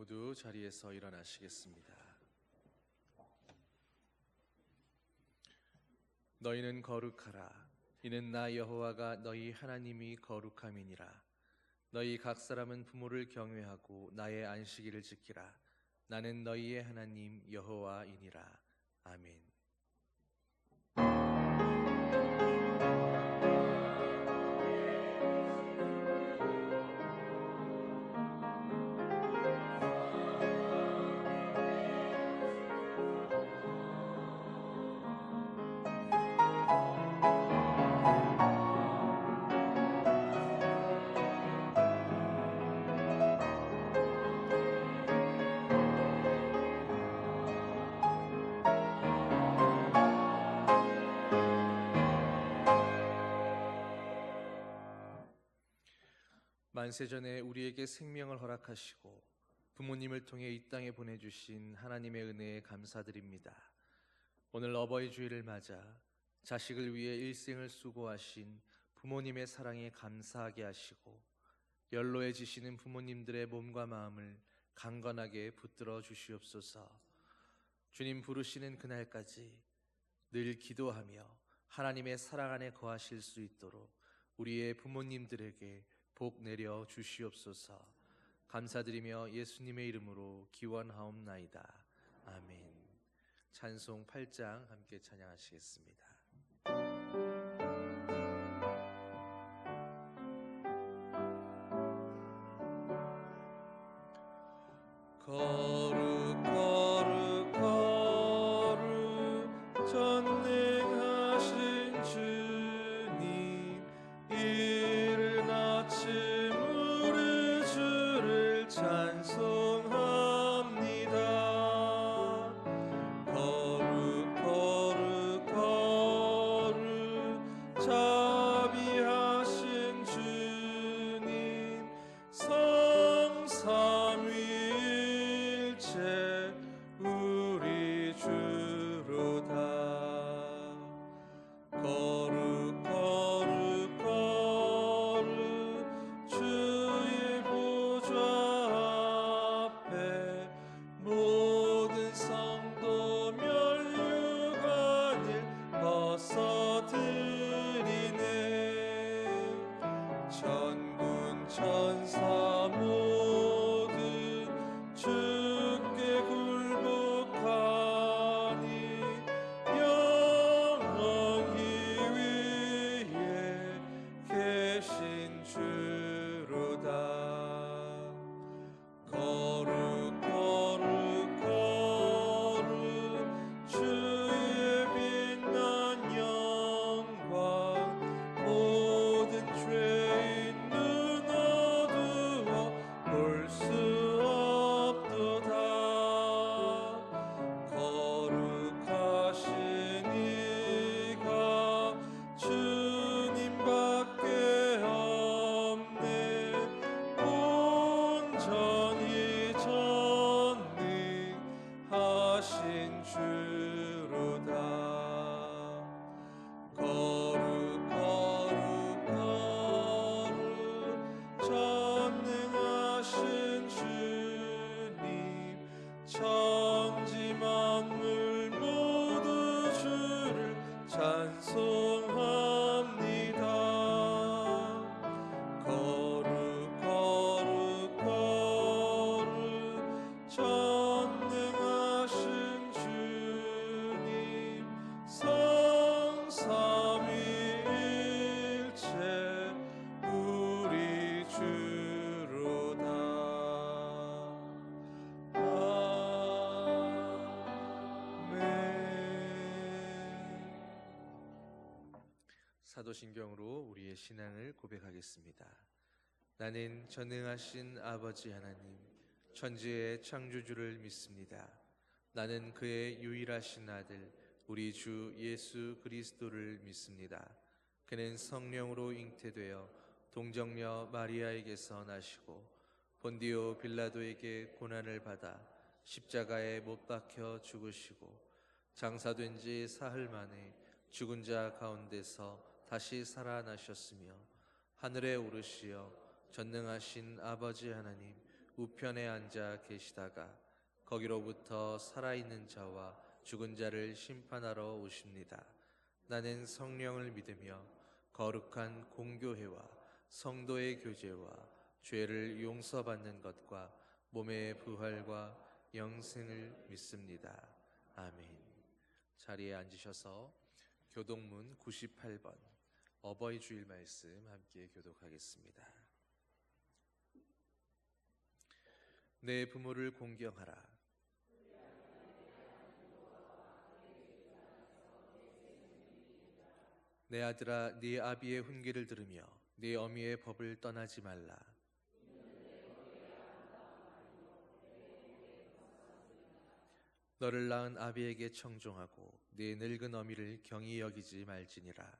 모두 자리에서 일어나시겠습니다. 너희는 거룩하라. 이는 나 여호와가 너희 하나님이 거룩함이니라. 너희 각 사람은 부모를 경외하고 나의 안식일을 지키라. 나는 너희의 하나님 여호와이니라. 아멘. 만세전에 우리에게 생명을 허락하시고 부모님을 통해 이 땅에 보내주신 하나님의 은혜에 감사드립니다. 오늘 어버이 주일을 맞아 자식을 위해 일생을 수고하신 부모님의 사랑에 감사하게 하시고 연로해지시는 부모님들의 몸과 마음을 강건하게 붙들어 주시옵소서. 주님 부르시는 그날까지 늘 기도하며 하나님의 사랑 안에 거하실 수 있도록 우리의 부모님들에게 복 내려 주시옵소서. 감사드리며 예수님의 이름으로 기원하옵나이다. 아멘. 찬송 8장 함께 찬양하시겠습니다. 거룩 거룩 거룩 전능하신 주님, 이른 아침 우리 주를 찬송합니다. 거룩 거룩 거룩 자비하신 주님, 성삼위일체 우리 주로다. 거룩 거룩 거룩 주의 보좌 앞에 모든 성도 면류관을 벗어드리네. 천군 천사 모두 주께 굴복하니 영원히 위에 계신 주로다. 거룩 거룩 거룩 주의 빛난 영광, 모든 죄인 눈 어두워 볼 수 없도다. 거룩하신 이가 주님밖에 없네. 온전히 전능하신 주로다. 거룩 거룩 거룩 전능하신 주님, 천지 만물 모두 주를 찬송합니다. 거룩 거룩 거룩 전능하신 주님, 성삼위일체 우리 주로다. 아멘. 사도신경으로 우리의 신앙을 고백하겠습니다. 나는 전능하신 아버지 하나님, 천지의 창조주를 믿습니다. 나는 그의 유일하신 아들 우리 주 예수 그리스도를 믿습니다. 그는 성령으로 잉태되어 동정녀 마리아에게서 나시고 본디오 빌라도에게 고난을 받아 십자가에 못 박혀 죽으시고 장사된 지 사흘 만에 죽은 자 가운데서 다시 살아나셨으며 하늘에 오르시어 전능하신 아버지 하나님 우편에 앉아 계시다가 거기로부터 살아있는 자와 죽은 자를 심판하러 오십니다. 나는 성령을 믿으며 거룩한 공교회와 성도의 교제와 죄를 용서받는 것과 몸의 부활과 영생을 믿습니다. 아멘. 자리에 앉으셔서 교독문 98번 어버이 주일 말씀 함께 교독하겠습니다. 내 부모를 공경하라. 내 아들아, 네 아비의 훈계를 들으며 네 어미의 법을 떠나지 말라. 너를 낳은 아비에게 청종하고 네 늙은 어미를 경히 여기지 말지니라.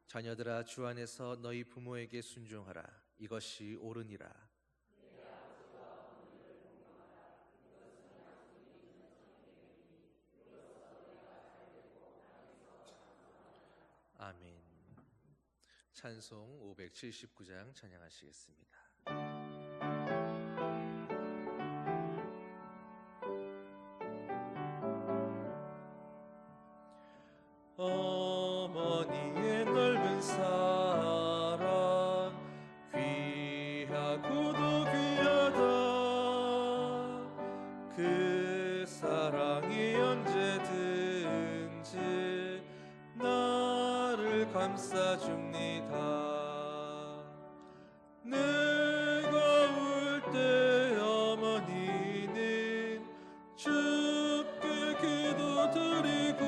자녀들아, 주 안에서 너희 부모에게 순종하라. 이것이 옳으니라. 아멘. 찬송 579장 찬양하시겠습니다. 어머니의 넓은 사랑 귀하고도 귀하다. 그 사랑이 언제든지 나를 감싸줍니다. 내가 울 때 어머니는 주께 기도드리고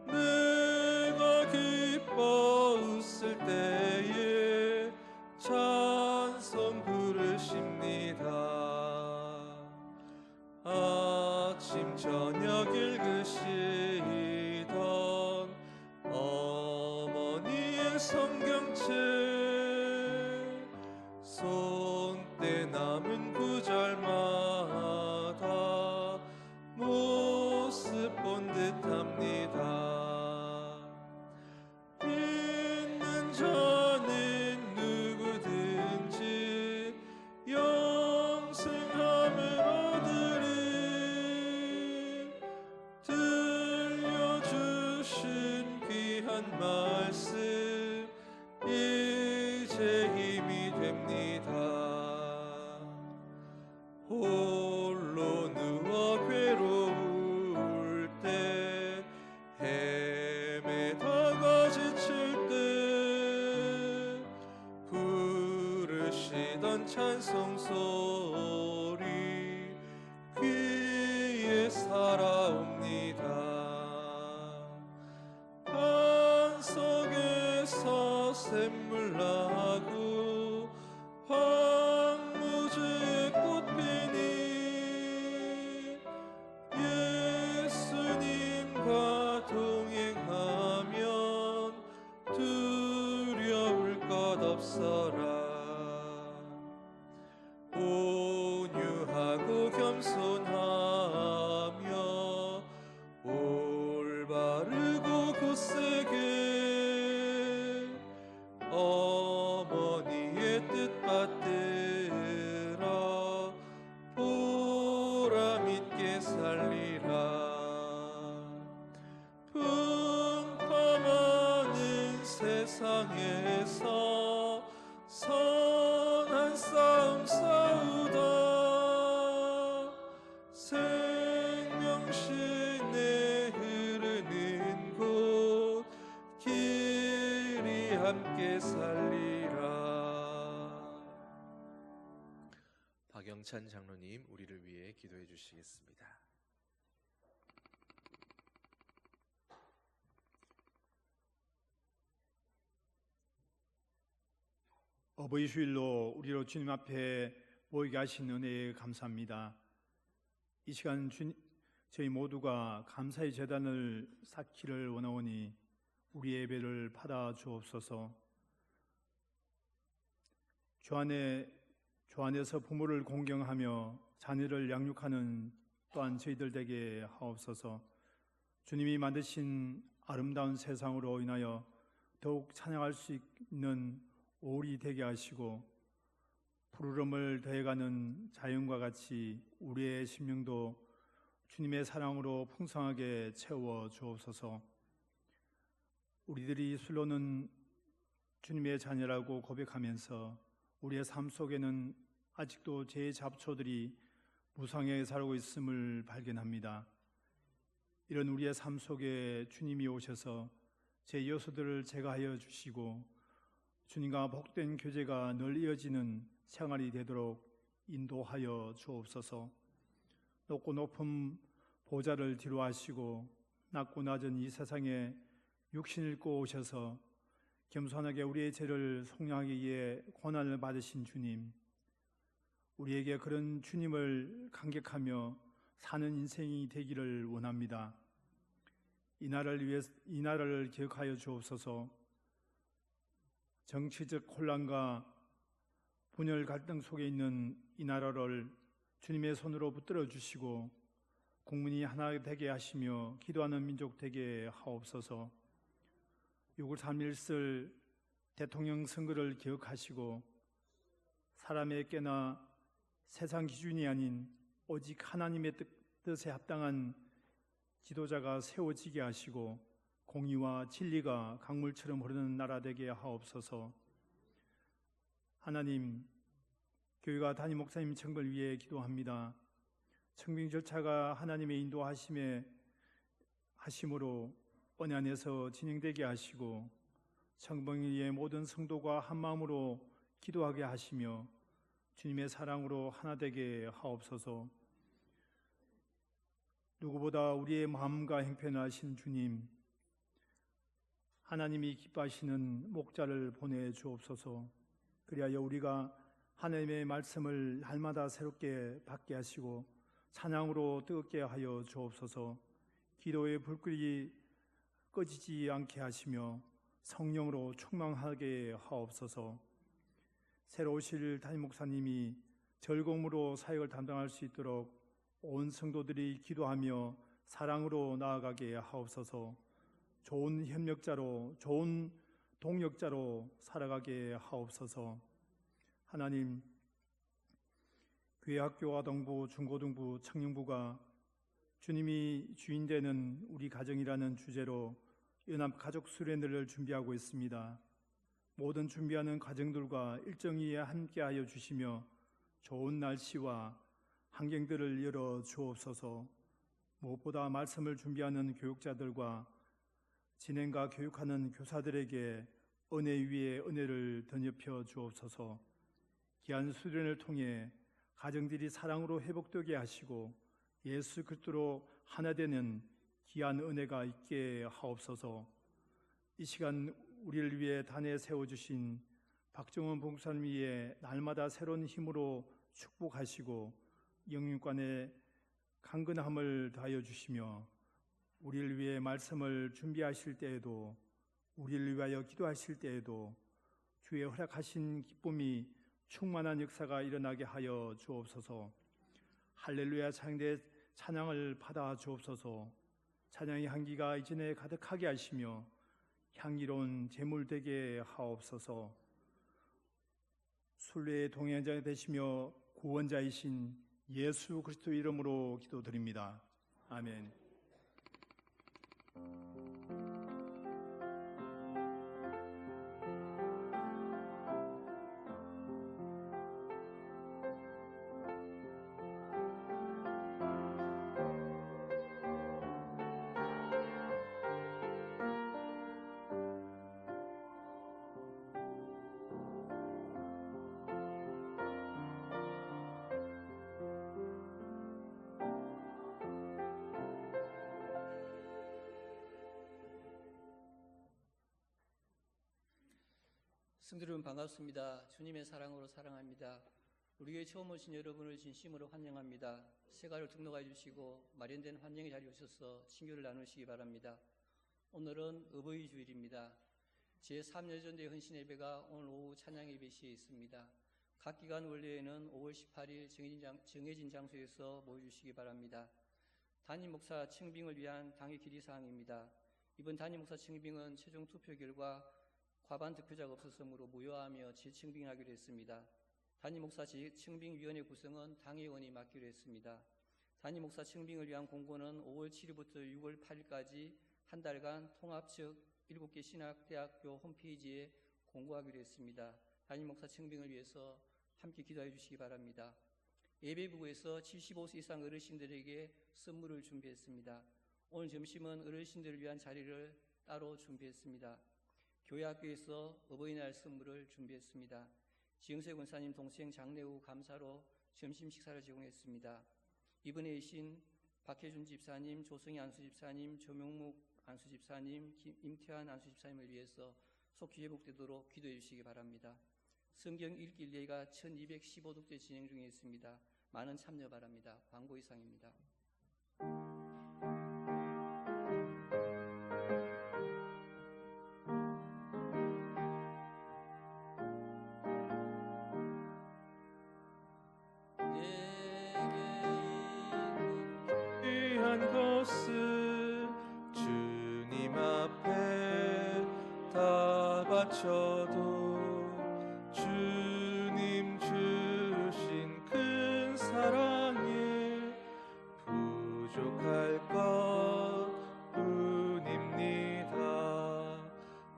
내가 기뻐 웃을 때에 찬송 부르십니다. 아침 저녁 읽으시던 어머니의 성경책 손때 남은 구절마다 모습 본 듯합니다. 믿는 자는 누구든지 영생함을 얻으리. 들려주신 귀한 말씀 이제 힘이 됩니다. 홀로 누워 괴로울 때 헤매다가 지칠 때 부르시던 찬송 소리 귀에 살아옵니다. 반석에서 샘물 나고 황무지에 꽃 피니 예수님과 동행하면 두려울 것 없어라. 온유하고 겸손하며 올바르고 굳세게 어머니의 뜻 받들어 보람 있게 살리라. 풍파많은 세상에서 선한 싸움 싸우다 생명신에 흐르는 곳 길이 함께 살리라. 박영찬 장로님 우리를 위해 기도해 주시겠습니다. 어버이 주일로 우리로 주님 앞에 모이게 하신 은혜에 감사합니다. 이 시간 저희 모두가 감사의 제단을 쌓기를 원하오니 우리의 예배를 받아 주옵소서. 주 안에서 부모를 공경하며 자녀를 양육하는 또한 저희들 되게 하옵소서. 주님이 만드신 아름다운 세상으로 인하여 더욱 찬양할 수 있는 5월이 되게 하시고 푸르름을 더해가는 자연과 같이 우리의 심령도 주님의 사랑으로 풍성하게 채워 주옵소서. 우리들이 술로는 주님의 자녀라고 고백하면서 우리의 삶 속에는 아직도 죄의 잡초들이 무성하게 살고 있음을 발견합니다. 이런 우리의 삶 속에 주님이 오셔서 제 요소들을 제거하여 주시고 주님과 복된 교제가 늘 이어지는 생활이 되도록 인도하여 주옵소서. 높고 높은 보좌를 뒤로 하시고 낮고 낮은 이 세상에 육신을 입고 오셔서 겸손하게 우리의 죄를 속량하기 위해 고난을 받으신 주님, 우리에게 그런 주님을 감격하며 사는 인생이 되기를 원합니다. 이 나라를 기억하여 주옵소서. 정치적 혼란과 분열 갈등 속에 있는 이 나라를 주님의 손으로 붙들어 주시고 국민이 하나 되게 하시며 기도하는 민족 되게 하옵소서. 6월 3일 대통령 선거를 기억하시고 사람에게나 세상 기준이 아닌 오직 하나님의 뜻에 합당한 지도자가 세워지게 하시고 공의와 진리가 강물처럼 흐르는 나라 되게 하옵소서. 하나님, 교회가 담임 목사님 청구를 위해 기도합니다. 청빙 절차가 하나님의 인도하심으로 은혜 안에서 진행되게 하시고 청빙위의 모든 성도가 한마음으로 기도하게 하시며 주님의 사랑으로 하나 되게 하옵소서. 누구보다 우리의 마음과 형편을 아신 주님, 하나님이 기뻐하시는 목자를 보내주옵소서. 그리하여 우리가 하나님의 말씀을 날마다 새롭게 받게 하시고 찬양으로 뜨겁게 하여 주옵소서. 기도의 불길이 꺼지지 않게 하시며 성령으로 충만하게 하옵소서. 새로 오실 담임 목사님이 절공으로 사역을 담당할 수 있도록 온 성도들이 기도하며 사랑으로 나아가게 하옵소서. 좋은 협력자로, 좋은 동력자로 살아가게 하옵소서. 하나님, 교회 학교 아동부, 중고등부, 청년부가 주님이 주인 되는 우리 가정이라는 주제로 연합 가족 수련회를 준비하고 있습니다. 모든 준비하는 가정들과 일정위에 함께하여 주시며 좋은 날씨와 환경들을 열어 주옵소서. 무엇보다 말씀을 준비하는 교육자들과 진행과 교육하는 교사들에게 은혜 위에 은혜를 덧입혀 주옵소서. 귀한 수련을 통해 가정들이 사랑으로 회복되게 하시고 예수 그리스도로 하나 되는 귀한 은혜가 있게 하옵소서. 이 시간 우리를 위해 단에 세워주신 박정원 봉사님 위에 날마다 새로운 힘으로 축복하시고 영육간의 강건함을 더하여 주시며 우리를 위해 말씀을 준비하실 때에도 우리를 위하여 기도하실 때에도 주의 허락하신 기쁨이 충만한 역사가 일어나게 하여 주옵소서. 할렐루야 창대 찬양을 받아 주옵소서. 찬양의 향기가 이전에 가득하게 하시며 향기로운 제물 되게 하옵소서. 순례의 동행자 되시며 구원자이신 예수 그리스도 이름으로 기도드립니다. 아멘. 성도 여러분 반갑습니다. 주님의 사랑으로 사랑합니다. 우리 교회 처음 오신 여러분을 진심으로 환영합니다. 새가를 등록해 주시고 마련된 환영의 자리에 오셔서 친교를 나누시기 바랍니다. 오늘은 어버이 주일입니다. 제3여전대 헌신 예배가 오늘 오후 찬양 예배 시에 있습니다. 각 기간 원래에는 5월 18일 정해진 장소에서 모여주시기 바랍니다. 담임 목사 청빙을 위한 당의 질의사항입니다. 이번 담임 목사 청빙은 최종 투표 결과 과반 득표자가 없었으므로 무효하며 재청빙하기로 했습니다. 담임 목사 재청빙위원회 구성은 당회의원이 맡기로 했습니다. 담임 목사 청빙을 위한 공고는 5월 7일부터 6월 8일까지 한 달간 통합 즉 7개 신학대학교 홈페이지에 공고하기로 했습니다. 담임 목사 청빙을 위해서 함께 기도해 주시기 바랍니다. 예배부에서 75세 이상 어르신들에게 선물을 준비했습니다. 오늘 점심은 어르신들을 위한 자리를 따로 준비했습니다. 교회 학교에서 어버이날 선물을 준비했습니다. 지영세 권사님 동생 장례 후 감사로 점심 식사를 제공했습니다. 이번에 계신 박혜준 집사님, 조성희 안수집사님, 조명묵 안수집사님, 임태환 안수집사님을 위해서 속히 회복되도록 기도해 주시기 바랍니다. 성경 읽기 릴레이가 1215독대 진행 중에 있습니다. 많은 참여 바랍니다. 광고 이상입니다. 귀한 것을 주님 앞에 다 바쳐도 주님 주신 큰 사랑에 부족할 것뿐입니다.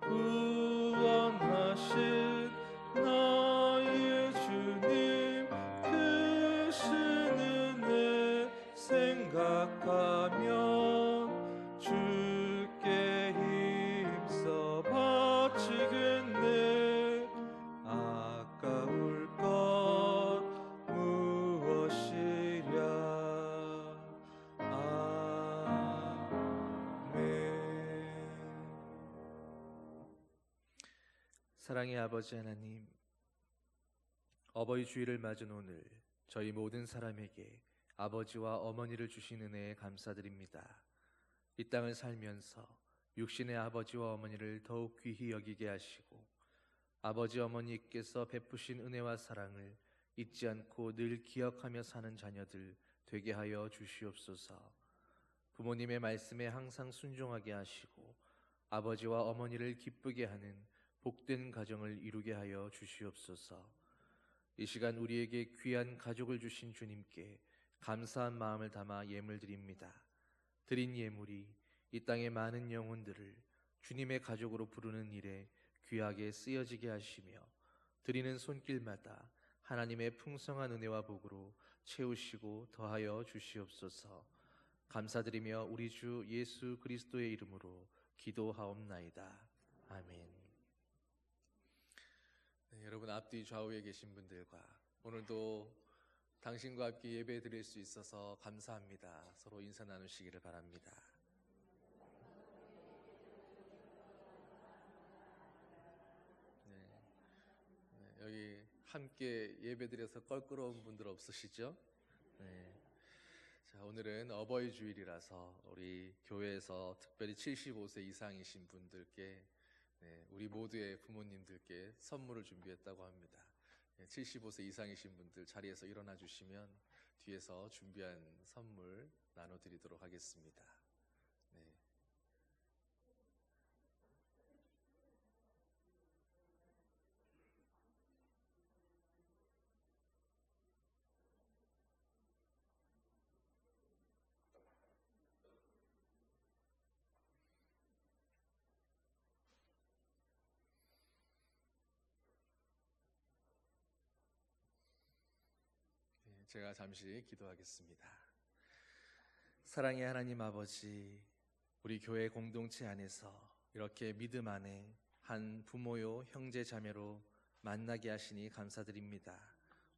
구원하신 나의 주님 크신 은혜 생각하면 주께 힘써 바치겠네. 아까울 것 무엇이랴. 아멘. 사랑의 아버지 하나님, 어버이 주일을 맞은 오늘 저희 모든 사람에게 아버지와 어머니를 주신 은혜에 감사드립니다. 이 땅을 살면서 육신의 아버지와 어머니를 더욱 귀히 여기게 하시고 아버지 어머니께서 베푸신 은혜와 사랑을 잊지 않고 늘 기억하며 사는 자녀들 되게 하여 주시옵소서. 부모님의 말씀에 항상 순종하게 하시고 아버지와 어머니를 기쁘게 하는 복된 가정을 이루게 하여 주시옵소서. 이 시간 우리에게 귀한 가족을 주신 주님께 감사한 마음을 담아 예물 드립니다. 드린 예물이 이 땅의 많은 영혼들을 주님의 가족으로 부르는 일에 귀하게 쓰여지게 하시며 드리는 손길마다 하나님의 풍성한 은혜와 복으로 채우시고 더하여 주시옵소서. 감사드리며 우리 주 예수 그리스도의 이름으로 기도하옵나이다. 아멘. 네, 여러분 앞뒤 좌우에 계신 분들과 오늘도 당신과 함께 예배 드릴 수 있어서 감사합니다. 서로 인사 나누시기를 바랍니다. 여기 함께 예배 드려서 껄끄러운 분들 없으시죠? 네. 자, 오늘은 어버이 주일이라서 우리 교회에서 특별히 75세 이상이신 분들께 우리 모두의 부모님들께 선물을 준비했다고 합니다. 75세 이상이신 분들 자리에서 일어나 주시면 뒤에서 준비한 선물 나눠드리도록 하겠습니다. 네. 제가 잠시 기도하겠습니다. 사랑의 하나님 아버지, 우리 교회 공동체 안에서 이렇게 믿음 안에 한 부모요 형제 자매로 만나게 하시니 감사드립니다.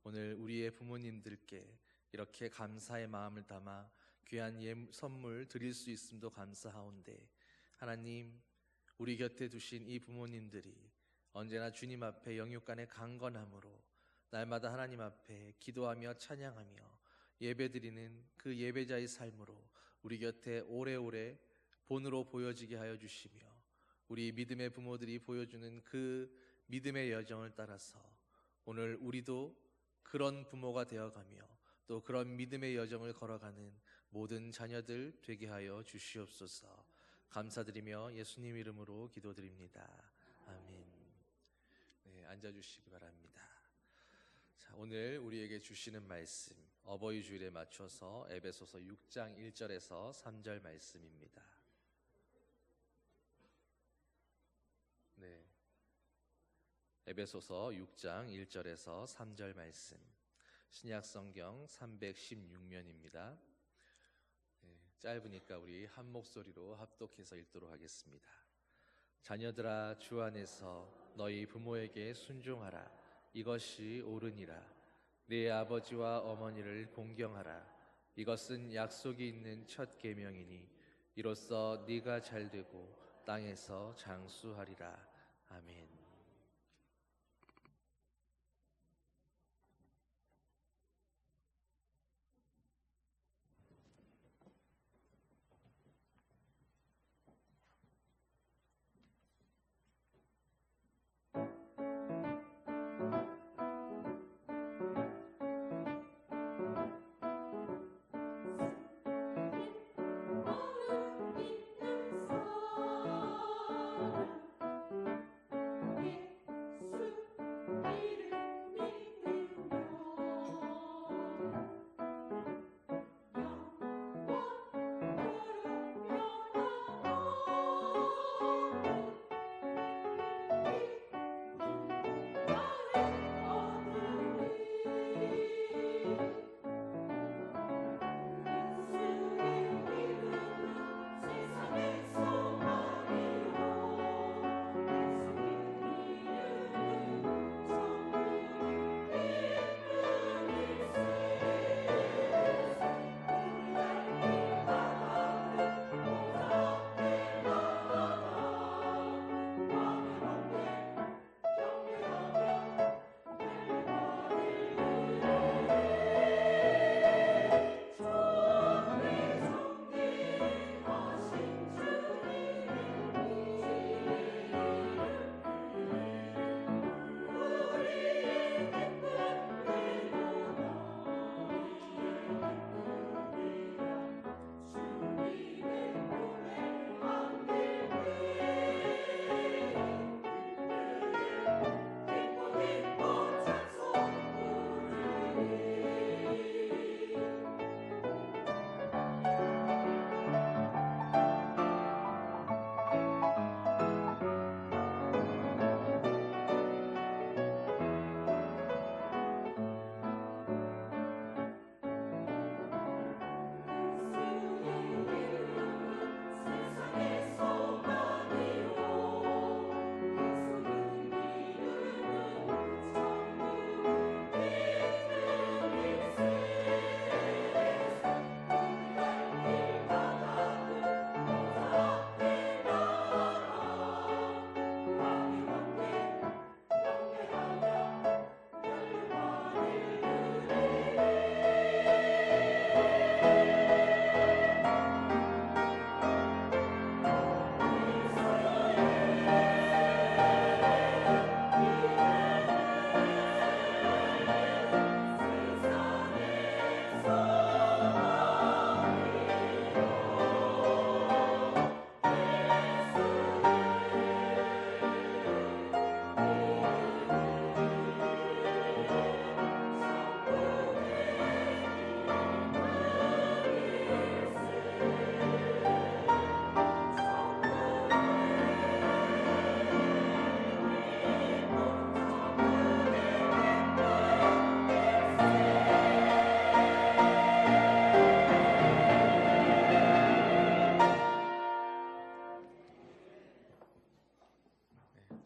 오늘 우리의 부모님들께 이렇게 감사의 마음을 담아 귀한 선물 드릴 수 있음도 감사하온데 하나님, 우리 곁에 두신 이 부모님들이 언제나 주님 앞에 영육간의 강건함으로 날마다 하나님 앞에 기도하며 찬양하며 예배드리는 그 예배자의 삶으로 우리 곁에 오래오래 본으로 보여지게 하여 주시며 우리 믿음의 부모들이 보여주는 그 믿음의 여정을 따라서 오늘 우리도 그런 부모가 되어가며 또 그런 믿음의 여정을 걸어가는 모든 자녀들 되게 하여 주시옵소서. 감사드리며 예수님 이름으로 기도드립니다. 아멘. 앉아주시기 바랍니다. 자, 오늘 우리에게 주시는 말씀 어버이 주일에 맞춰서 에베소서 6장 1절에서 3절 말씀입니다. 네, 에베소서 6장 1절에서 3절 말씀, 신약 성경 316면입니다. 짧으니까 우리 한 목소리로 합독해서 읽도록 하겠습니다. 자녀들아, 주 안에서 너희 부모에게 순종하라. 이것이 옳으니라. 네 아버지와 어머니를 공경하라. 이것은 약속이 있는 첫 계명이니 이로써 네가 잘되고 땅에서 장수하리라. 아멘.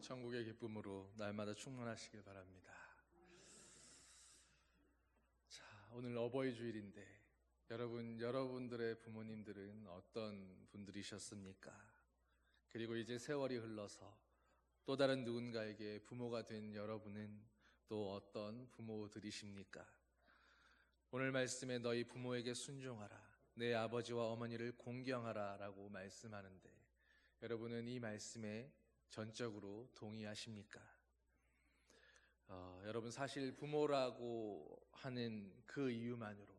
천국의 기쁨으로 날마다 충만하시길 바랍니다. 자, 오늘 어버이 주일인데 여러분들의 부모님들은 어떤 분들이셨습니까? 그리고 이제 세월이 흘러서 또 다른 누군가에게 부모가 된 여러분은 또 어떤 부모들이십니까? 오늘 말씀에 너희 부모에게 순종하라. 내 아버지와 어머니를 공경하라 라고 말씀하는데 여러분은 이 말씀에 전적으로 동의하십니까? 여러분 사실 부모라고 하는 그 이유만으로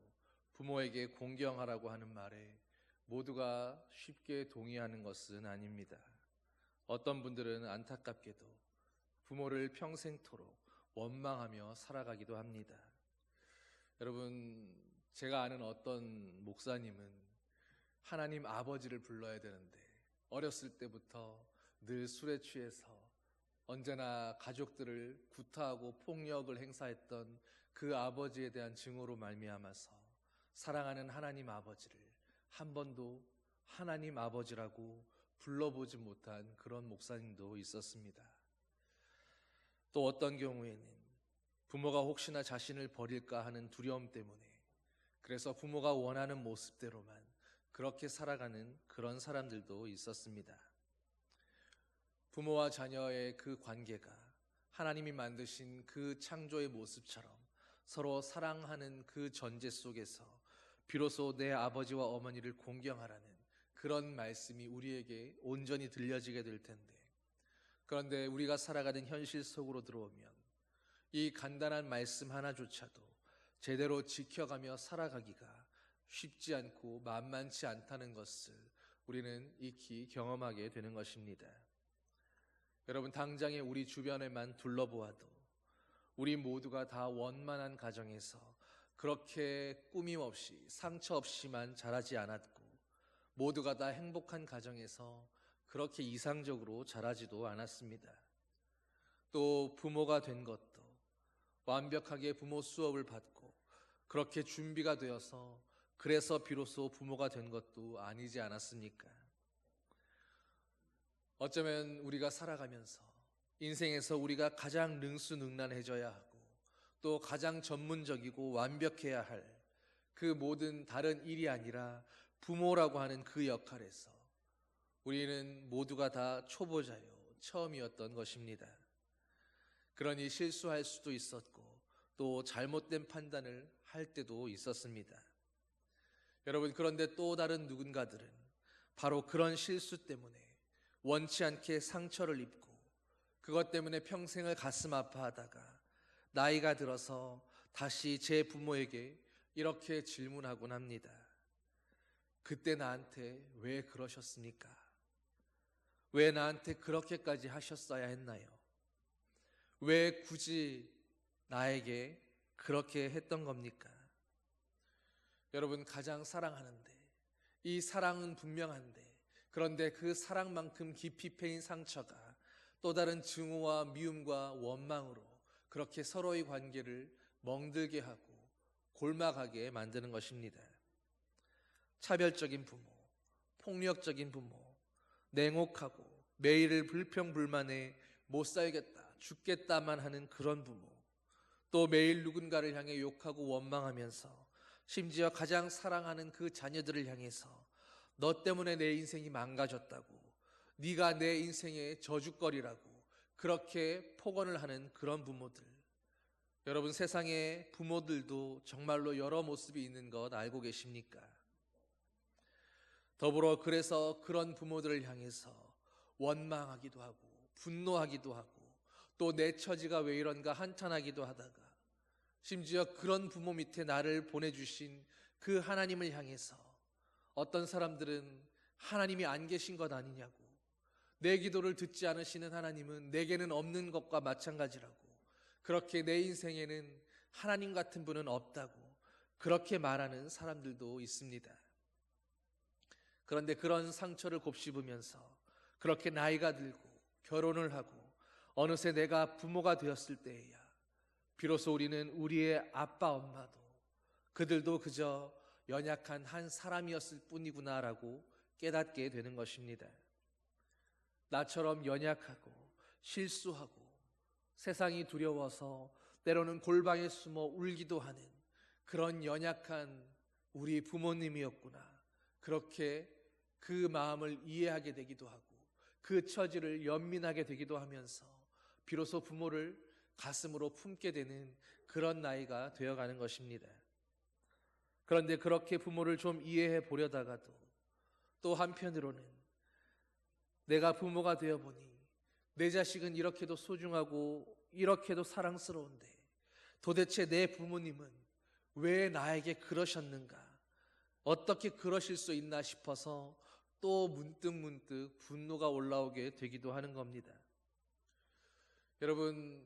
부모에게 공경하라고 하는 말에 모두가 쉽게 동의하는 것은 아닙니다. 어떤 분들은 안타깝게도 부모를 평생토록 원망하며 살아가기도 합니다. 여러분, 제가 아는 어떤 목사님은 하나님 아버지를 불러야 되는데 어렸을 때부터 늘 술에 취해서 언제나 가족들을 구타하고 폭력을 행사했던 그 아버지에 대한 증오로 말미암아서 사랑하는 하나님 아버지를 한 번도 하나님 아버지라고 불러보지 못한 그런 목사님도 있었습니다. 또 어떤 경우에는 부모가 혹시나 자신을 버릴까 하는 두려움 때문에 그래서 부모가 원하는 모습대로만 그렇게 살아가는 그런 사람들도 있었습니다. 부모와 자녀의 그 관계가 하나님이 만드신 그 창조의 모습처럼 서로 사랑하는 그 전제 속에서 비로소 내 아버지와 어머니를 공경하라는 그런 말씀이 우리에게 온전히 들려지게 될 텐데, 그런데 우리가 살아가는 현실 속으로 들어오면 이 간단한 말씀 하나조차도 제대로 지켜가며 살아가기가 쉽지 않고 만만치 않다는 것을 우리는 익히 경험하게 되는 것입니다. 여러분, 당장에 우리 주변에만 둘러보아도 우리 모두가 다 원만한 가정에서 그렇게 꾸밈 없이 상처 없이만 자라지 않았고, 모두가 다 행복한 가정에서 그렇게 이상적으로 자라지도 않았습니다. 또 부모가 된 것도 완벽하게 부모 수업을 받고 그렇게 준비가 되어서 그래서 비로소 부모가 된 것도 아니지 않았습니까? 어쩌면 우리가 살아가면서 인생에서 우리가 가장 능수능란해져야 하고 또 가장 전문적이고 완벽해야 할 그 모든 다른 일이 아니라 부모라고 하는 그 역할에서 우리는 모두가 다 초보자요, 처음이었던 것입니다. 그러니 실수할 수도 있었고 또 잘못된 판단을 할 때도 있었습니다. 여러분, 그런데 또 다른 누군가들은 바로 그런 실수 때문에 원치 않게 상처를 입고 그것 때문에 평생을 가슴 아파하다가 나이가 들어서 다시 제 부모에게 이렇게 질문하곤 합니다. 그때 나한테 왜 그러셨습니까? 왜 나한테 그렇게까지 하셨어야 했나요? 왜 굳이 나에게 그렇게 했던 겁니까? 여러분, 가장 사랑하는데, 이 사랑은 분명한데, 그런데 그 사랑만큼 깊이 패인 상처가 또 다른 증오와 미움과 원망으로 그렇게 서로의 관계를 멍들게 하고 골마가게 만드는 것입니다. 차별적인 부모, 폭력적인 부모, 냉혹하고 매일을 불평불만에 못 살겠다, 죽겠다만 하는 그런 부모, 또 매일 누군가를 향해 욕하고 원망하면서 심지어 가장 사랑하는 그 자녀들을 향해서 너 때문에 내 인생이 망가졌다고, 네가 내 인생의 저주거리라고 그렇게 폭언을 하는 그런 부모들. 여러분, 세상에 부모들도 정말로 여러 모습이 있는 것 알고 계십니까? 더불어 그래서 그런 부모들을 향해서 원망하기도 하고 분노하기도 하고 또 내 처지가 왜 이런가 한탄하기도 하다가 심지어 그런 부모 밑에 나를 보내주신 그 하나님을 향해서 어떤 사람들은 하나님이 안 계신 것 아니냐고, 내 기도를 듣지 않으시는 하나님은 내게는 없는 것과 마찬가지라고, 그렇게 내 인생에는 하나님 같은 분은 없다고 그렇게 말하는 사람들도 있습니다. 그런데 그런 상처를 곱씹으면서 그렇게 나이가 들고 결혼을 하고 어느새 내가 부모가 되었을 때에야 비로소 우리는 우리의 아빠 엄마도 그들도 그저 연약한 한 사람이었을 뿐이구나라고 깨닫게 되는 것입니다. 나처럼 연약하고 실수하고 세상이 두려워서 때로는 골방에 숨어 울기도 하는 그런 연약한 우리 부모님이었구나, 그렇게 그 마음을 이해하게 되기도 하고 그 처지를 연민하게 되기도 하면서 비로소 부모를 가슴으로 품게 되는 그런 나이가 되어가는 것입니다. 그런데 그렇게 부모를 좀 이해해 보려다가도 또 한편으로는 내가 부모가 되어보니 내 자식은 이렇게도 소중하고 이렇게도 사랑스러운데 도대체 내 부모님은 왜 나에게 그러셨는가, 어떻게 그러실 수 있나 싶어서 또 문득 분노가 올라오게 되기도 하는 겁니다. 여러분,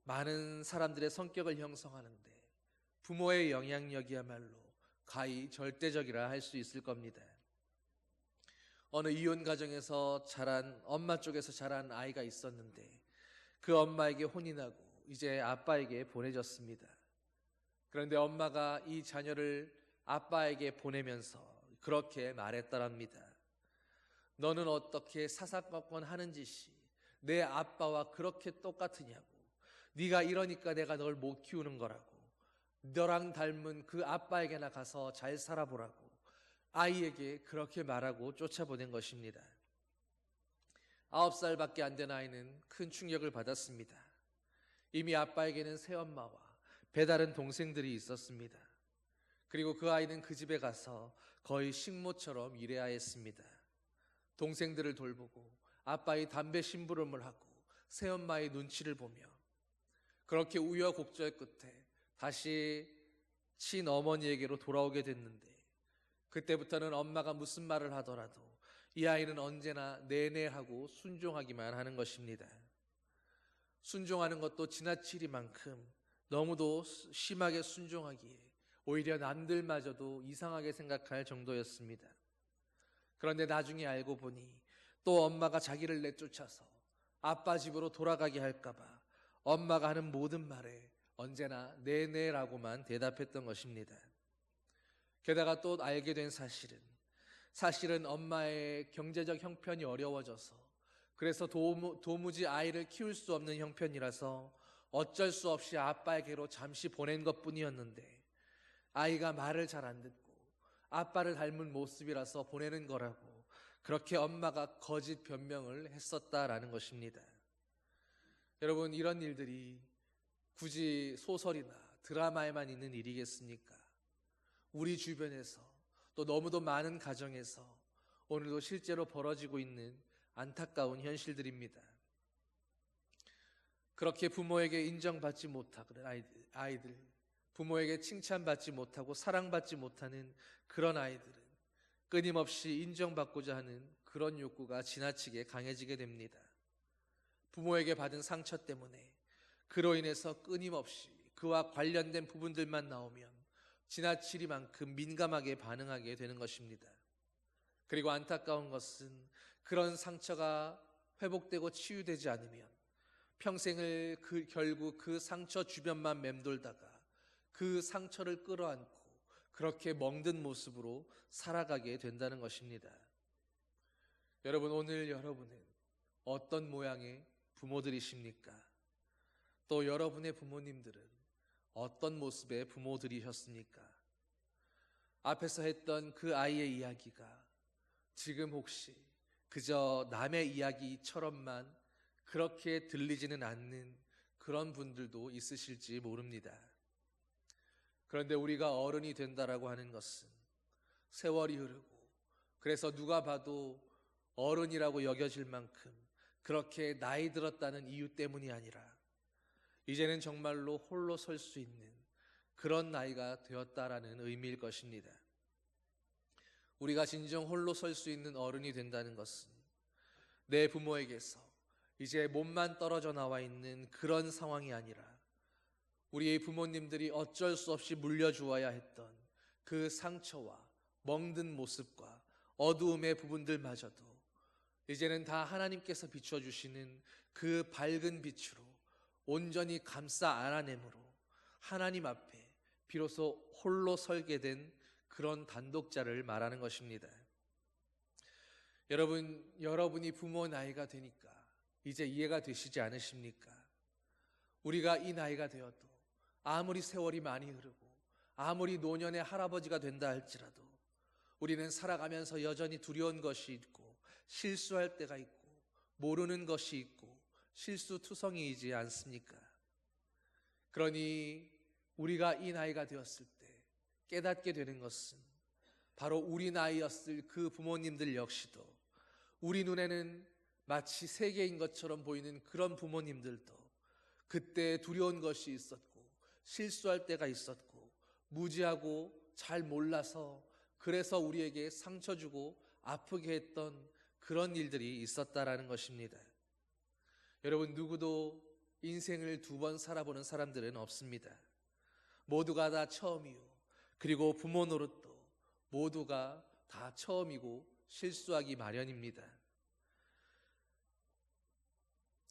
많은 사람들의 성격을 형성하는데 부모의 영향력이야말로 가히 절대적이라 할 수 있을 겁니다. 어느 이혼 가정에서 자란 엄마 쪽에서 자란 아이가 있었는데 그 엄마에게 혼이 나고 이제 아빠에게 보내졌습니다. 그런데 엄마가 이 자녀를 아빠에게 보내면서 그렇게 말했더랍니다. 너는 어떻게 사사건건 하는 짓이 내 아빠와 그렇게 똑같으냐고. 네가 이러니까 내가 널 못 키우는 거라고. 너랑 닮은 그 아빠에게나 가서 잘 살아보라고 아이에게 그렇게 말하고 쫓아보낸 것입니다. 9살밖에 안 된 아이는 큰 충격을 받았습니다. 이미 아빠에게는 새엄마와 배다른 동생들이 있었습니다. 그리고 그 아이는 그 집에 가서 거의 식모처럼 일해야 했습니다. 동생들을 돌보고 아빠의 담배 심부름을 하고 새엄마의 눈치를 보며 그렇게 우여곡절 끝에 다시 친어머니에게로 돌아오게 됐는데 그때부터는 엄마가 무슨 말을 하더라도 이 아이는 언제나 내내하고 순종하기만 하는 것입니다. 순종하는 것도 지나치리만큼 너무도 심하게 순종하기에 오히려 남들마저도 이상하게 생각할 정도였습니다. 그런데 나중에 알고 보니 또 엄마가 자기를 내쫓아서 아빠 집으로 돌아가게 할까봐 엄마가 하는 모든 말에 언제나 네네라고만 대답했던 것입니다. 게다가 또 알게 된 사실은 엄마의 경제적 형편이 어려워져서 그래서 도무지 아이를 키울 수 없는 형편이라서 어쩔 수 없이 아빠에게로 잠시 보낸 것뿐이었는데 아이가 말을 잘 안 듣고 아빠를 닮은 모습이라서 보내는 거라고 그렇게 엄마가 거짓 변명을 했었다라는 것입니다. 여러분, 이런 일들이 굳이 소설이나 드라마에만 있는 일이겠습니까? 우리 주변에서 또 너무도 많은 가정에서 오늘도 실제로 벌어지고 있는 안타까운 현실들입니다. 그렇게 부모에게 인정받지 못하는 아이들, 부모에게 칭찬받지 못하고 사랑받지 못하는 그런 아이들은 끊임없이 인정받고자 하는 그런 욕구가 지나치게 강해지게 됩니다. 부모에게 받은 상처 때문에 그로 인해서 끊임없이 그와 관련된 부분들만 나오면 지나치리만큼 민감하게 반응하게 되는 것입니다. 그리고 안타까운 것은 그런 상처가 회복되고 치유되지 않으면 평생을 결국 그 상처 주변만 맴돌다가 그 상처를 끌어안고 그렇게 멍든 모습으로 살아가게 된다는 것입니다. 여러분, 오늘 여러분은 어떤 모양의 부모들이십니까? 또 여러분의 부모님들은 어떤 모습의 부모들이셨습니까? 앞에서 했던 그 아이의 이야기가 지금 혹시 그저 남의 이야기처럼만 그렇게 들리지는 않는 그런 분들도 있으실지 모릅니다. 그런데 우리가 어른이 된다라고 하는 것은 세월이 흐르고 그래서 누가 봐도 어른이라고 여겨질 만큼 그렇게 나이 들었다는 이유 때문이 아니라 이제는 정말로 홀로 설 수 있는 그런 나이가 되었다라는 의미일 것입니다. 우리가 진정 홀로 설 수 있는 어른이 된다는 것은 내 부모에게서 이제 몸만 떨어져 나와 있는 그런 상황이 아니라 우리의 부모님들이 어쩔 수 없이 물려주어야 했던 그 상처와 멍든 모습과 어두움의 부분들마저도 이제는 다 하나님께서 비춰주시는 그 밝은 빛으로 온전히 감싸 안아내므로 하나님 앞에 비로소 홀로 설게 된 그런 단독자를 말하는 것입니다. 여러분이 부모 나이가 되니까 이제 이해가 되시지 않으십니까? 우리가 이 나이가 되어도 아무리 세월이 많이 흐르고 아무리 노년의 할아버지가 된다 할지라도 우리는 살아가면서 여전히 두려운 것이 있고 실수할 때가 있고 모르는 것이 있고 실수투성이이지 않습니까? 그러니 우리가 이 나이가 되었을 때 깨닫게 되는 것은 바로 우리 나이였을 그 부모님들 역시도 우리 눈에는 마치 세계인 것처럼 보이는 그런 부모님들도 그때 두려운 것이 있었고 실수할 때가 있었고 무지하고 잘 몰라서 그래서 우리에게 상처 주고 아프게 했던 그런 일들이 있었다라는 것입니다. 여러분, 누구도 인생을 두 번 살아보는 사람들은 없습니다. 모두가 다 처음이요. 그리고 부모 노릇도 모두가 다 처음이고 실수하기 마련입니다.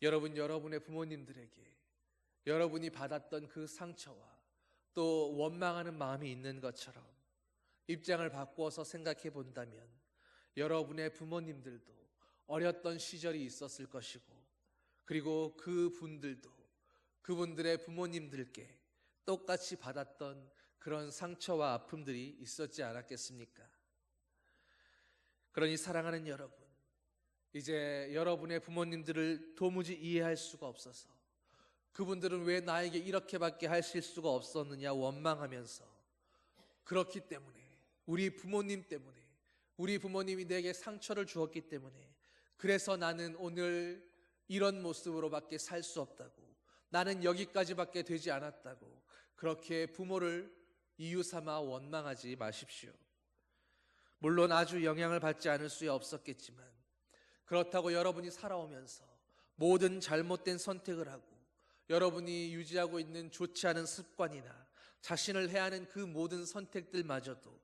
여러분, 여러분의 부모님들에게 여러분이 받았던 그 상처와 또 원망하는 마음이 있는 것처럼 입장을 바꾸어서 생각해 본다면 여러분의 부모님들도 어렸던 시절이 있었을 것이고, 그리고 그분들도 그분들의 부모님들께 똑같이 받았던 그런 상처와 아픔들이 있었지 않았겠습니까? 그러니 사랑하는 여러분, 이제 여러분의 부모님들을 도무지 이해할 수가 없어서 그분들은 왜 나에게 이렇게밖에 하실 수가 없었느냐 원망하면서, 그렇기 때문에 우리 부모님 때문에, 우리 부모님이 내게 상처를 주었기 때문에 그래서 나는 오늘 이런 모습으로밖에 살 수 없다고, 나는 여기까지밖에 되지 않았다고 그렇게 부모를 이유 삼아 원망하지 마십시오. 물론 아주 영향을 받지 않을 수 없었겠지만, 그렇다고 여러분이 살아오면서 모든 잘못된 선택을 하고 여러분이 유지하고 있는 좋지 않은 습관이나 자신을 해하는 그 모든 선택들마저도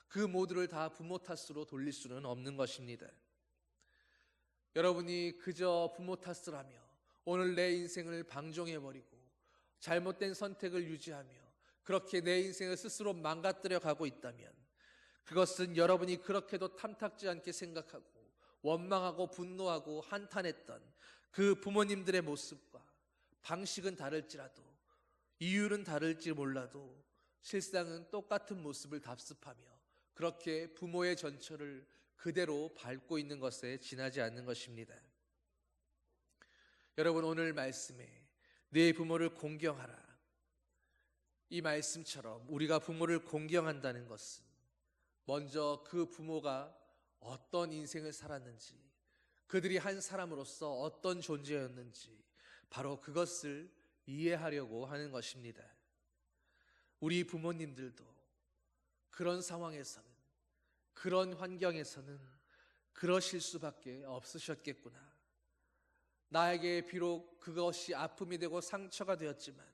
그 모두를 다 부모 탓으로 돌릴 수는 없는 것입니다. 여러분이 그저 부모 탓을 하며 오늘 내 인생을 방종해버리고 잘못된 선택을 유지하며 그렇게 내 인생을 스스로 망가뜨려 가고 있다면, 그것은 여러분이 그렇게도 탐탁지 않게 생각하고 원망하고 분노하고 한탄했던 그 부모님들의 모습과 방식은 다를지라도, 이유는 다를지 몰라도 실상은 똑같은 모습을 답습하며 그렇게 부모의 전철을 그대로 밟고 있는 것에 지나지 않는 것입니다. 여러분, 오늘 말씀에 네 부모를 공경하라, 이 말씀처럼 우리가 부모를 공경한다는 것은 먼저 그 부모가 어떤 인생을 살았는지, 그들이 한 사람으로서 어떤 존재였는지 바로 그것을 이해하려고 하는 것입니다. 우리 부모님들도 그런 상황에서는, 그런 환경에서는 그러실 수밖에 없으셨겠구나. 나에게 비록 그것이 아픔이 되고 상처가 되었지만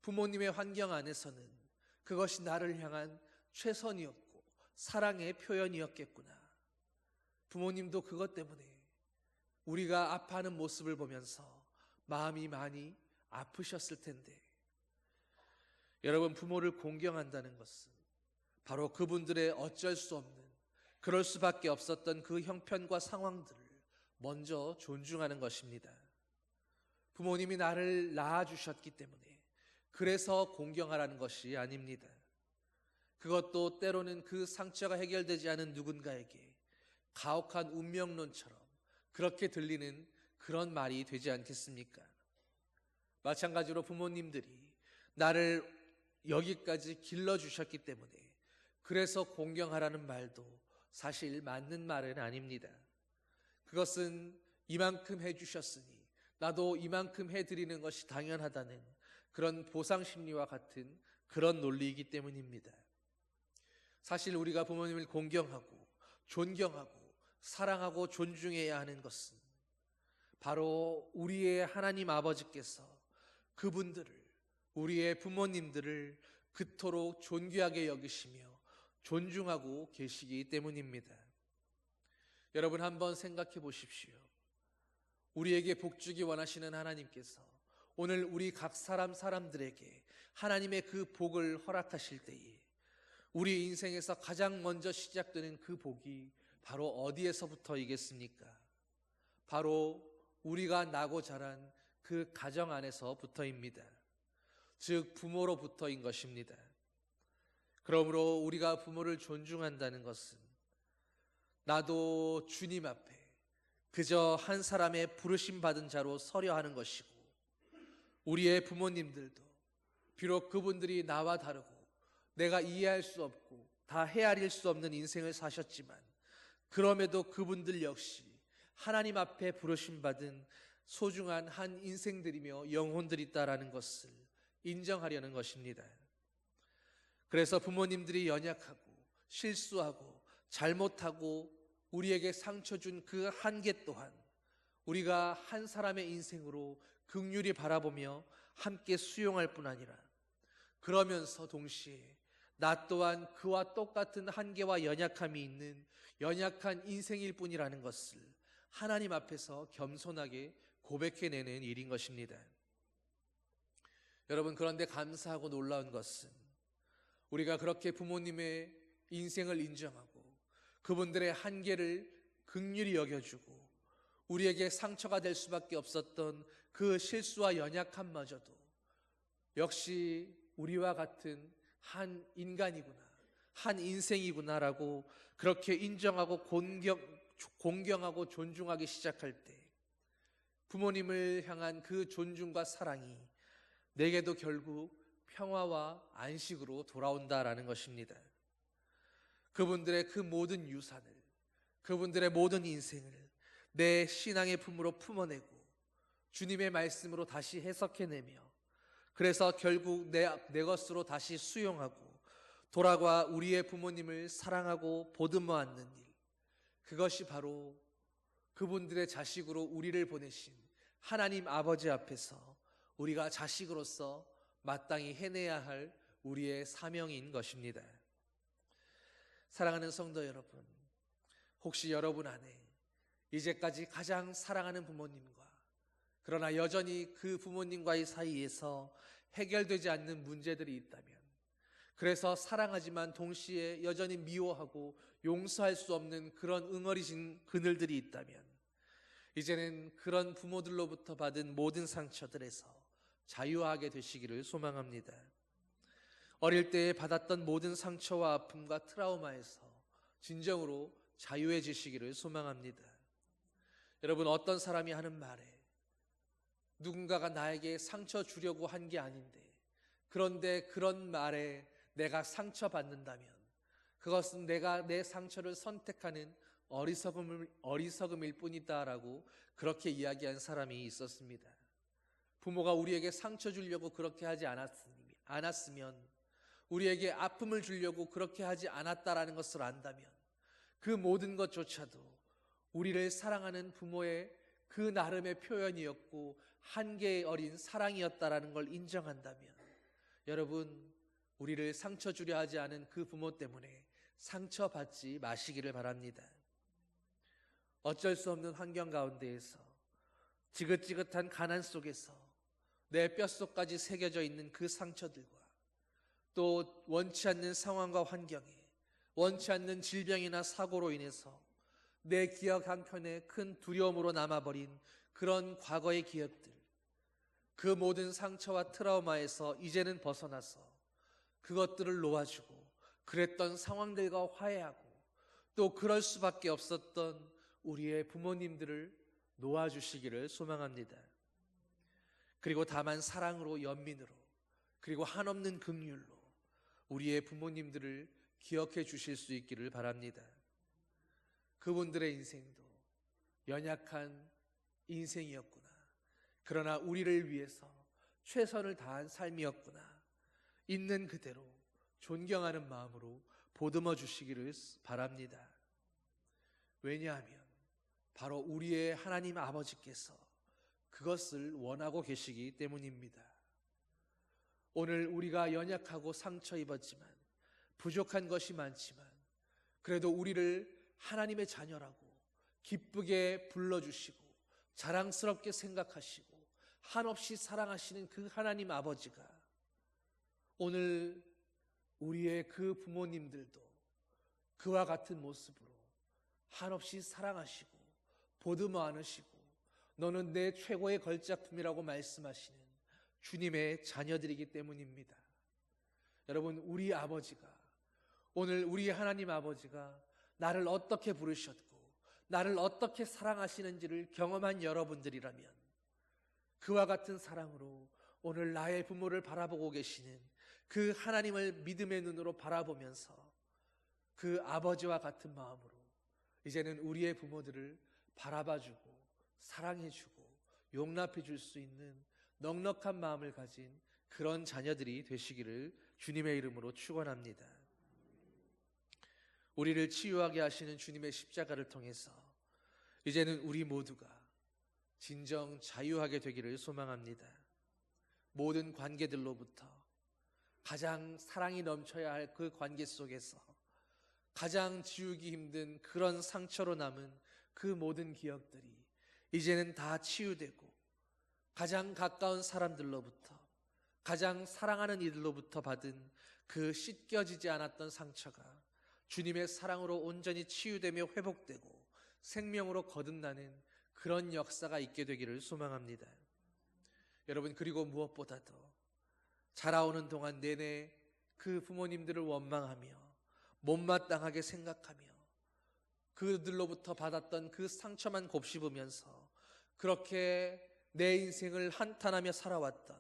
부모님의 환경 안에서는 그것이 나를 향한 최선이었고 사랑의 표현이었겠구나. 부모님도 그것 때문에 우리가 아파하는 모습을 보면서 마음이 많이 아프셨을 텐데, 여러분, 부모를 공경한다는 것은 바로 그분들의 어쩔 수 없는, 그럴 수밖에 없었던 그 형편과 상황들을 먼저 존중하는 것입니다. 부모님이 나를 낳아주셨기 때문에 그래서 공경하라는 것이 아닙니다. 그것도 때로는 그 상처가 해결되지 않은 누군가에게 가혹한 운명론처럼 그렇게 들리는 그런 말이 되지 않겠습니까? 마찬가지로 부모님들이 나를 여기까지 길러주셨기 때문에 그래서 공경하라는 말도 사실 맞는 말은 아닙니다. 그것은 이만큼 해주셨으니 나도 이만큼 해드리는 것이 당연하다는 그런 보상심리와 같은 그런 논리이기 때문입니다. 사실 우리가 부모님을 공경하고 존경하고 사랑하고 존중해야 하는 것은 바로 우리의 하나님 아버지께서 그분들을, 우리의 부모님들을 그토록 존귀하게 여기시며 존중하고 계시기 때문입니다. 여러분, 한번 생각해 보십시오. 우리에게 복주기 원하시는 하나님께서 오늘 우리 각 사람들에게 하나님의 그 복을 허락하실 때에 우리 인생에서 가장 먼저 시작되는 그 복이 바로 어디에서부터이겠습니까? 바로 우리가 나고 자란 그 가정 안에서부터입니다. 즉 부모로부터인 것입니다. 그러므로 우리가 부모를 존중한다는 것은 나도 주님 앞에 그저 한 사람의 부르심 받은 자로 서려 하는 것이고, 우리의 부모님들도 비록 그분들이 나와 다르고 내가 이해할 수 없고 다 헤아릴 수 없는 인생을 사셨지만 그럼에도 그분들 역시 하나님 앞에 부르심 받은 소중한 한 인생들이며 영혼들이 있다라는 것을 인정하려는 것입니다. 그래서 부모님들이 연약하고 실수하고 잘못하고 우리에게 상처 준 그 한계 또한 우리가 한 사람의 인생으로 긍휼히 바라보며 함께 수용할 뿐 아니라 그러면서 동시에 나 또한 그와 똑같은 한계와 연약함이 있는 연약한 인생일 뿐이라는 것을 하나님 앞에서 겸손하게 고백해내는 일인 것입니다. 여러분, 그런데 감사하고 놀라운 것은 우리가 그렇게 부모님의 인생을 인정하고 그분들의 한계를 긍휼히 여겨주고 우리에게 상처가 될 수밖에 없었던 그 실수와 연약함마저도 역시 우리와 같은 한 인간이구나, 한 인생이구나라고 그렇게 인정하고 공경하고 존중하기 시작할 때 부모님을 향한 그 존중과 사랑이 내게도 결국 평화와 안식으로 돌아온다라는 것입니다. 그분들의 그 모든 유산을, 그분들의 모든 인생을 내 신앙의 품으로 품어내고 주님의 말씀으로 다시 해석해내며 그래서 결국 내 것으로 다시 수용하고 돌아가 우리의 부모님을 사랑하고 보듬어 안는 일, 그것이 바로 그분들의 자식으로 우리를 보내신 하나님 아버지 앞에서 우리가 자식으로서 마땅히 해내야 할 우리의 사명인 것입니다. 사랑하는 성도 여러분, 혹시 여러분 안에 이제까지 가장 사랑하는 부모님과 그러나 여전히 그 부모님과의 사이에서 해결되지 않는 문제들이 있다면, 그래서 사랑하지만 동시에 여전히 미워하고 용서할 수 없는 그런 응어리진 그늘들이 있다면 이제는 그런 부모들로부터 받은 모든 상처들에서 자유하게 되시기를 소망합니다. 어릴 때에 받았던 모든 상처와 아픔과 트라우마에서 진정으로 자유해지시기를 소망합니다. 여러분, 어떤 사람이 하는 말에 누군가가 나에게 상처 주려고 한 게 아닌데 그런데 그런 말에 내가 상처받는다면 그것은 내가 내 상처를 선택하는 어리석음일 뿐이다라고 그렇게 이야기한 사람이 있었습니다. 부모가 우리에게 상처 주려고 그렇게 하지 않았으면, 우리에게 아픔을 주려고 그렇게 하지 않았다라는 것을 안다면 그 모든 것조차도 우리를 사랑하는 부모의 그 나름의 표현이었고 한계 어린 사랑이었다라는 걸 인정한다면 여러분, 우리를 상처 주려 하지 않은 그 부모 때문에 상처받지 마시기를 바랍니다. 어쩔 수 없는 환경 가운데에서 지긋지긋한 가난 속에서 내 뼛속까지 새겨져 있는 그 상처들과 또 원치 않는 상황과 환경에 원치 않는 질병이나 사고로 인해서 내 기억 한켠에 큰 두려움으로 남아버린 그런 과거의 기억들, 그 모든 상처와 트라우마에서 이제는 벗어나서 그것들을 놓아주고 그랬던 상황들과 화해하고 또 그럴 수밖에 없었던 우리의 부모님들을 놓아주시기를 소망합니다. 그리고 다만 사랑으로, 연민으로, 그리고 한없는 긍휼로 우리의 부모님들을 기억해 주실 수 있기를 바랍니다. 그분들의 인생도 연약한 인생이었구나, 그러나 우리를 위해서 최선을 다한 삶이었구나, 있는 그대로 존경하는 마음으로 보듬어 주시기를 바랍니다. 왜냐하면 바로 우리의 하나님 아버지께서 그것을 원하고 계시기 때문입니다. 오늘 우리가 연약하고 상처 입었지만 부족한 것이 많지만 그래도 우리를 하나님의 자녀라고 기쁘게 불러주시고 자랑스럽게 생각하시고 한없이 사랑하시는 그 하나님 아버지가 오늘 우리의 그 부모님들도 그와 같은 모습으로 한없이 사랑하시고 보듬어 안으시고 너는 내 최고의 걸작품이라고 말씀하시는 주님의 자녀들이기 때문입니다. 여러분, 우리 아버지가, 오늘 우리 하나님 아버지가 나를 어떻게 부르셨고 나를 어떻게 사랑하시는지를 경험한 여러분들이라면 그와 같은 사랑으로 오늘 나의 부모를 바라보고 계시는 그 하나님을 믿음의 눈으로 바라보면서 그 아버지와 같은 마음으로 이제는 우리의 부모들을 바라봐주고 사랑해주고 용납해줄 수 있는 넉넉한 마음을 가진 그런 자녀들이 되시기를 주님의 이름으로 축원합니다. 우리를 치유하게 하시는 주님의 십자가를 통해서 이제는 우리 모두가 진정 자유하게 되기를 소망합니다. 모든 관계들로부터 가장 사랑이 넘쳐야 할 그 관계 속에서 가장 지우기 힘든 그런 상처로 남은 그 모든 기억들이 이제는 다 치유되고 가장 가까운 사람들로부터 가장 사랑하는 이들로부터 받은 그 씻겨지지 않았던 상처가 주님의 사랑으로 온전히 치유되며 회복되고 생명으로 거듭나는 그런 역사가 있게 되기를 소망합니다. 여러분, 그리고 무엇보다도 자라오는 동안 내내 그 부모님들을 원망하며 못마땅하게 생각하며 그들로부터 받았던 그 상처만 곱씹으면서 그렇게 내 인생을 한탄하며 살아왔던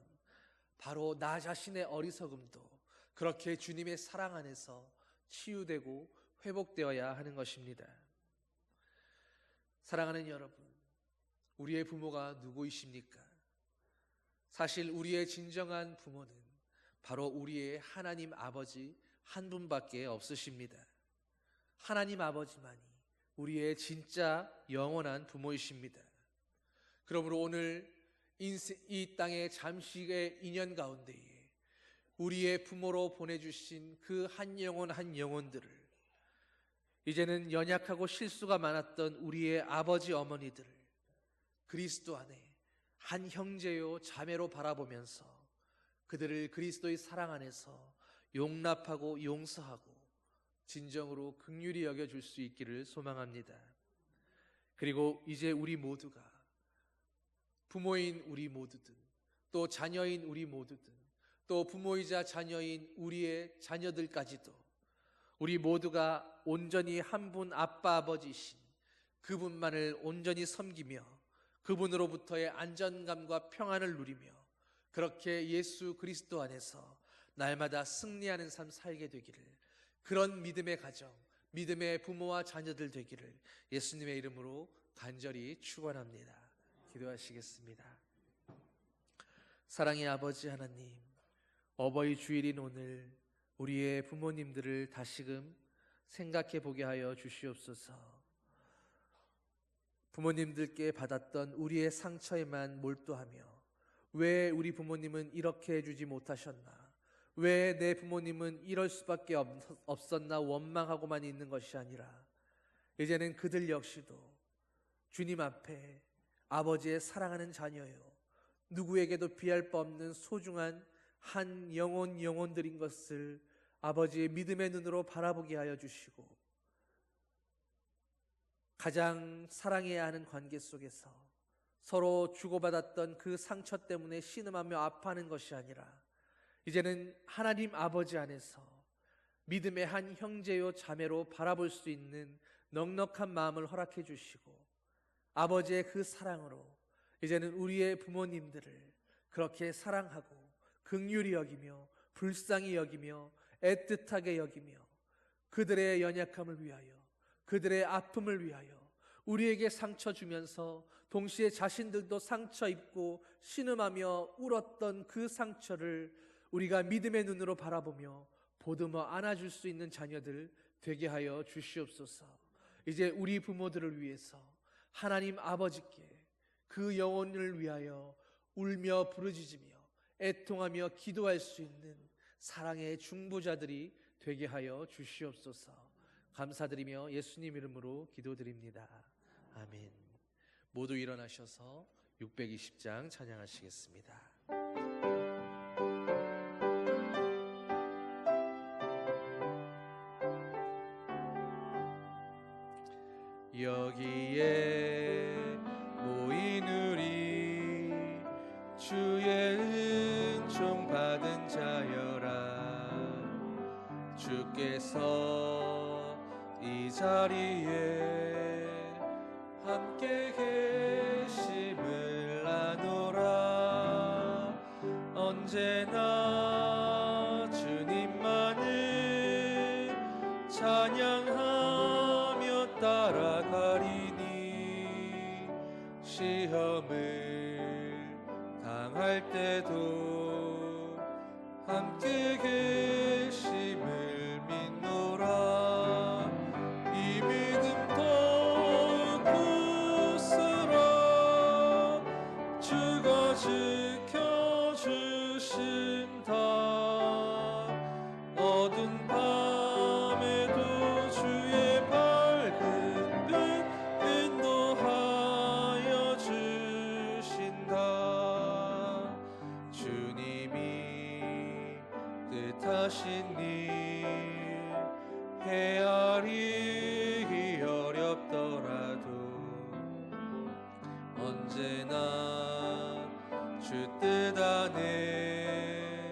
바로 나 자신의 어리석음도 그렇게 주님의 사랑 안에서 치유되고 회복되어야 하는 것입니다. 사랑하는 여러분, 우리의 부모가 누구이십니까? 사실 우리의 진정한 부모는 바로 우리의 하나님 아버지 한 분밖에 없으십니다. 하나님 아버지만이 우리의 진짜 영원한 부모이십니다. 그러므로 오늘 이 땅의 잠시의 인연 가운데에 우리의 부모로 보내주신 그 한 영혼 한 영혼들을 이제는 연약하고 실수가 많았던 우리의 아버지 어머니들을 그리스도 안에 한 형제요 자매로 바라보면서 그들을 그리스도의 사랑 안에서 용납하고 용서하고 진정으로 긍휼히 여겨줄 수 있기를 소망합니다. 그리고 이제 우리 모두가 부모인 우리 모두든 또 자녀인 우리 모두든 또 부모이자 자녀인 우리의 자녀들까지도 우리 모두가 온전히 한 분 아빠 아버지이신 그분만을 온전히 섬기며 그분으로부터의 안전감과 평안을 누리며 그렇게 예수 그리스도 안에서 날마다 승리하는 삶 살게 되기를, 그런 믿음의 가정, 믿음의 부모와 자녀들 되기를 예수님의 이름으로 간절히 축원합니다. 기도하시겠습니다. 사랑의 아버지 하나님, 어버이 주일인 오늘 우리의 부모님들을 다시금 생각해 보게 하여 주시옵소서. 부모님들께 받았던 우리의 상처에만 몰두하며 왜 우리 부모님은 이렇게 해주지 못하셨나, 왜 내 부모님은 이럴 수밖에 없었나 원망하고만 있는 것이 아니라 이제는 그들 역시도 주님 앞에 아버지의 사랑하는 자녀요, 누구에게도 비할 바 없는 소중한 한 영혼들인 것을 아버지의 믿음의 눈으로 바라보게 하여 주시고, 가장 사랑해야 하는 관계 속에서 서로 주고받았던 그 상처 때문에 신음하며 아파하는 것이 아니라 이제는 하나님 아버지 안에서 믿음의 한 형제요 자매로 바라볼 수 있는 넉넉한 마음을 허락해 주시고, 아버지의 그 사랑으로 이제는 우리의 부모님들을 그렇게 사랑하고 긍휼히 여기며 불쌍히 여기며 애틋하게 여기며 그들의 연약함을 위하여, 그들의 아픔을 위하여 우리에게 상처 주면서 동시에 자신들도 상처 입고 신음하며 울었던 그 상처를 우리가 믿음의 눈으로 바라보며 보듬어 안아줄 수 있는 자녀들 되게 하여 주시옵소서. 이제 우리 부모들을 위해서 하나님 아버지께 그 영혼을 위하여 울며 부르짖으며 애통하며 기도할 수 있는 사랑의 중보자들이 되게 하여 주시옵소서. 감사드리며 예수님 이름으로 기도드립니다. 아멘. 모두 일어나셔서 620장 찬양하시겠습니다. 여기에 모인 우리 주의 은총 받은 자여라, 주께서 이 자리에 함께 계심을 아노라. 언제나 주님만을 찬양하며 따라가리니 시험을 당할 때도 함께 계심을 믿노라. 이 믿음 더욱 부스러 뜻하신 일 헤아리기 어렵더라도 언제나 주 뜻 안에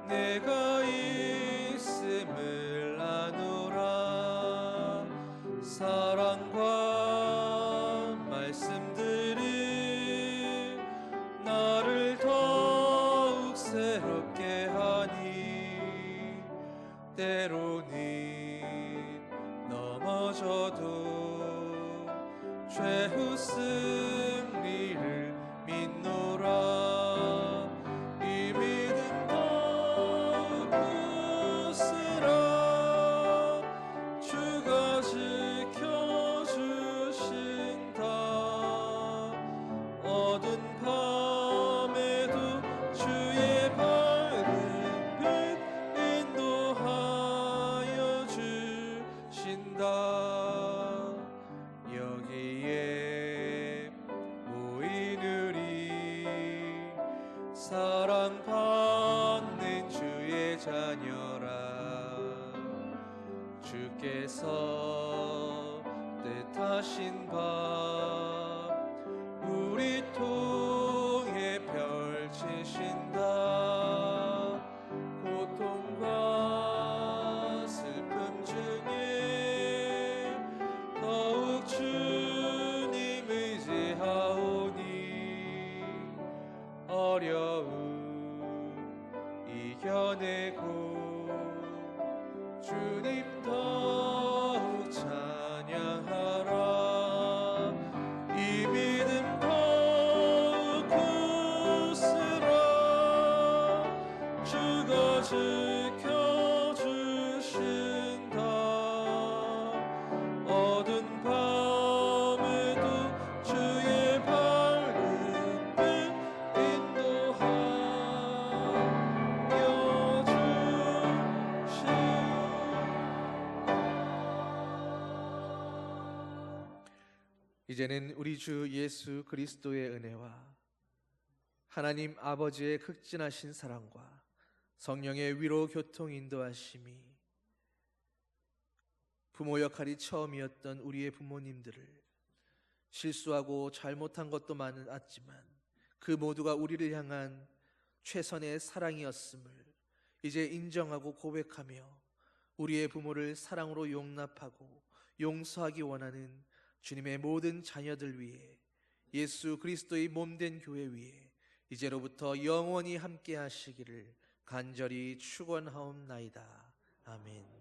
내가 있음을 아노라. 사랑과 말씀들이 나를 더욱 새롭게 하니 때로는 넘어져도 최후 승리를 믿노라. 이 믿음 더욱 굳으라. 주가 지켜주신다. 어두운 밤에도 주의 밝은 빛 인도하여 주신다. 여기에 모인 우리 사랑받는 주의 자녀라. 주께서 뜻하신 바 우리 통해 펼치신다. 고통과 슬픔 중에 더욱 주님 의지하오니 어려움 이겨내고 주님 더욱 찬양하라. 이 믿음 더욱 굳으라. 주가 지켜주신다. 어두운 밤에도 주의 밝은 빛 인도하여 이제는 우리 주 예수 그리스도의 은혜와 하나님 아버지의 극진하신 사랑과 성령의 위로 교통 인도하심이 부모 역할이 처음이었던 우리의 부모님들을 실수하고 잘못한 것도 많았지만 그 모두가 우리를 향한 최선의 사랑이었음을 이제 인정하고 고백하며 우리의 부모를 사랑으로 용납하고 용서하기 원하는 주님의 모든 자녀들 위해 예수 그리스도의 몸된 교회 위에 이제로부터 영원히 함께 하시기를 간절히 축원하옵나이다. 아멘.